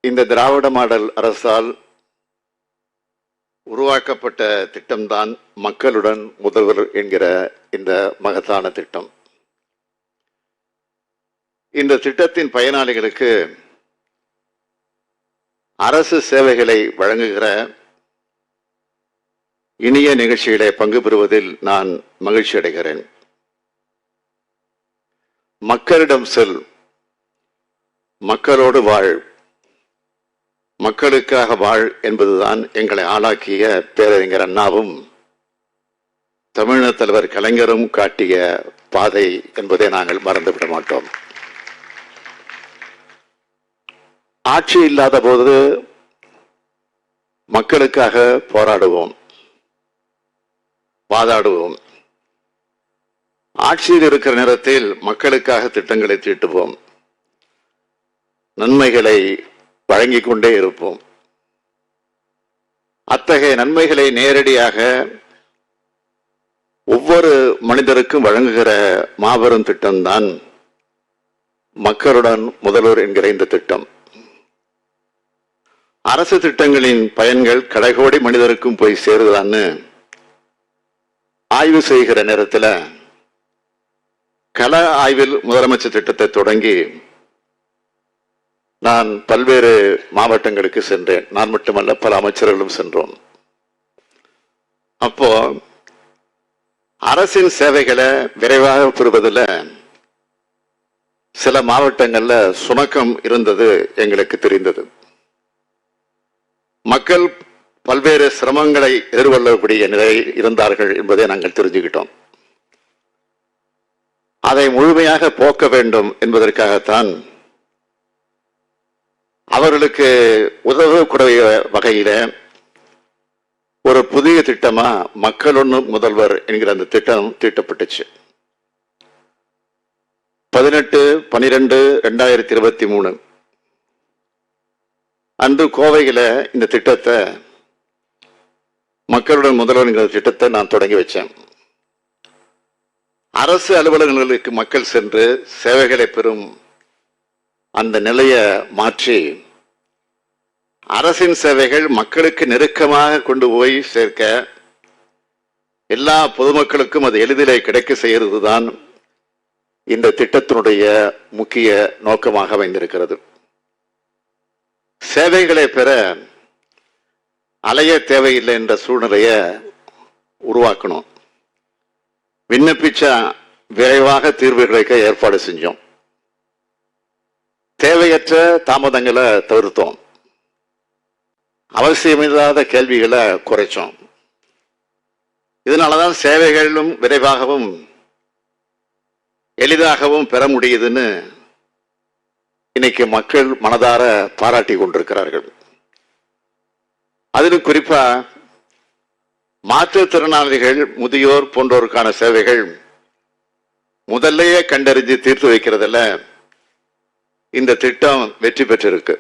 இந்த திராவிட மாடல் அரசால் உருவாக்கப்பட்ட திட்டம்தான் மக்களுடன் முதல்வர் என்கிற இந்த மகத்தான திட்டம். இந்த திட்டத்தின் பயனாளிகளுக்கு அரசு சேவைகளை வழங்குகிற இனிய நிகழ்ச்சிகளை பங்கு பெறுவதில் நான் மகிழ்ச்சி அடைகிறேன். மக்களிடம் செல், மக்களோடு வாழ், மக்களுக்காக வாழ் என்பதுதான் எங்களை ஆளாக்கிய பேரறிஞர் அண்ணாவும் தமிழக தலைவர் கலைஞரும் காட்டிய பாதை என்பதை நாங்கள் மறந்துவிட மாட்டோம். ஆட்சி இல்லாத போது மக்களுக்காக போராடுவோம், வாதாடுவோம். ஆட்சியில் இருக்கிற நேரத்தில் மக்களுக்காக திட்டங்களை தீட்டுவோம், நன்மைகளை வழங்கிக் கொண்டே இருப்போம். அத்தகைய நன்மைகளை நேரடியாக ஒவ்வொரு மனிதருக்கும் வழங்குகிற மாபெரும் திட்டம்தான் மக்களுடன் முதல்வர் என்கிற இந்த திட்டம். அரசு திட்டங்களின் பயன்கள் கடைகோடி மனிதருக்கும் போய் சேருதான்னு ஆய்வு செய்கிற நேரத்தில் கள ஆய்வில் முதலமைச்சர் திட்டத்தை தொடங்கி நான் பல்வேறு மாவட்டங்களுக்கு சென்றேன். நான் மட்டுமல்ல, பல அமைச்சர்களும் சென்றோம். அப்போ அரசின் சேவைகளை விரைவாக பெறுவதில் சில மாவட்டங்கள்ல சுணக்கம் இருந்தது எங்களுக்கு தெரிந்தது. மக்கள் பல்வேறு சிரமங்களை எதிர்கொள்ளக்கூடிய நிலையில் இருந்தார்கள் என்பதை நாங்கள் தெரிஞ்சுக்கிட்டோம். அதை முழுமையாக போக்க வேண்டும் என்பதற்காகத்தான் அவர்களுக்கு உதவக்கூடிய வகையில ஒரு புதிய திட்டமா மக்களொன்னு முதல்வர் என்கிற அந்த திட்டம் தீட்டப்பட்டுச்சு. 18/12/2023 அன்று கோவையில இந்த திட்டத்தை, மக்களுடன் முதல்வர் என்கிற திட்டத்தை நான் தொடங்கி வச்சேன். அரசு அலுவலகங்களுக்கு மக்கள் சென்று சேவைகளை பெறும் அந்த நிலையை மாற்றி அரசின் சேவைகள் மக்களுக்கு நெருக்கமாக கொண்டு போய் சேர்க்க, எல்லா பொதுமக்களுக்கும் அது எளிதிலே கிடைக்க செய்யறதுதான் இந்த திட்டத்தினுடைய முக்கிய நோக்கமாக அமைந்திருக்கிறது. சேவைகளை பெற அலைய தேவையில்லை என்ற சூழ்நிலையை உருவாக்கணும். விண்ணப்பிச்ச விரைவாக தீர்வு கிடைக்க ஏற்பாடு செஞ்சோம். தேவையற்ற தாமதங்களை தவிர்த்தோம். அவசியமில்லாத கேள்விகளை குறைச்சோம். இதனாலதான் சேவைகளும் விரைவாகவும் எளிதாகவும் பெற முடியுதுன்னு இன்னைக்கு மக்கள் மனதார பாராட்டி கொண்டிருக்கிறார்கள். அதிலும் குறிப்பா மாற்றுத்திறனாளிகள், முதியோர் போன்றோருக்கான சேவைகள் முதல்லையே கண்டறிஞ்சு தீர்த்து வைக்கிறதுல இந்த திட்டம் வெற்றி பெற்றிருக்கு.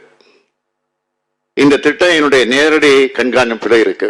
இந்த திட்டம் என்னுடைய நேரடி கண்காணிப்பில் இருக்கு.